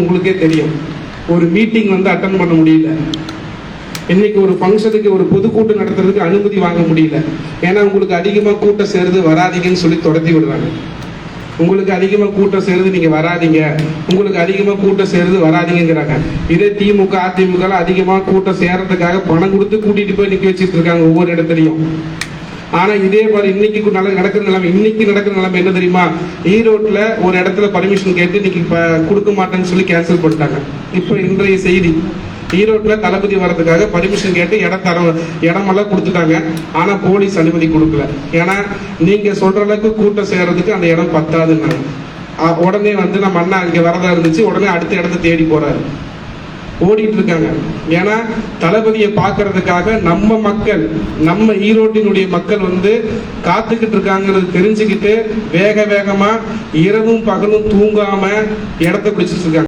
உங்களுக்கே தெரியும், ஒரு மீட்டிங் வந்து அட்டன் பண்ண முடியல. இன்னைக்கு ஒரு ஃபங்க்ஷனுக்கு ஒரு பொதுக்கூட்டம் நடத்துறதுக்கு அனுமதி வாங்க முடியல. ஏன்னா உங்களுக்கு அதிகமாக கூட்டம் சேருது, வராதீங்கன்னு சொல்லி துரத்தி விடுறாங்க. உங்களுக்கு அதிகமாக கூட்டம் சேருது, நீங்க வராதீங்க, உங்களுக்கு அதிகமாக கூட்டம் சேருது, வராதீங்கிறாங்க. இதே திமுக அதிமுக அதிகமாக கூட்டம் சேர்றதுக்காக பணம் கொடுத்து கூட்டிட்டு போய் நிக்க வச்சுட்டு இருக்காங்க ஒவ்வொரு இடத்துலையும். ஆனா இதே மாதிரி இன்னைக்கு நடக்கிற நிலைமை என்ன தெரியுமா? ஈரோட்ல ஒரு இடத்துல பர்மிஷன் கேட்டு இன்னைக்கு கொடுக்க மாட்டேன்னு சொல்லி கேன்சல் பண்ணிட்டாங்க. இப்ப இன்றைய செய்தி, ஈரோட்ல தளபதி வர்றதுக்காக பர்மிஷன் கேட்டு இடமெல்லாம் கொடுத்துட்டாங்க. ஆனா போலீஸ் அனுமதி கொடுக்கல. ஏன்னா நீங்க சொல்ற அளவுக்கு கூட்டம் சேர்றதுக்கு அந்த இடம் பத்தாதுன்னாங்க. உடனே வந்து நம்ம அண்ணா இங்க வரதா இருந்துச்சு, உடனே அடுத்த இடத்த தேடி போறாரு, ஓடிட்டு இருக்காங்க. ஏன்னா தளபதியை பார்க்கறதுக்காக நம்ம மக்கள், நம்ம ஈரோட்டினுடைய மக்கள் வந்து காத்துக்கிட்டு இருக்காங்கிறது தெரிஞ்சுக்கிட்டு வேகமா இரவும் பகலும் தூங்காம இடத்த பிடிச்சிட்டு இருக்காங்க.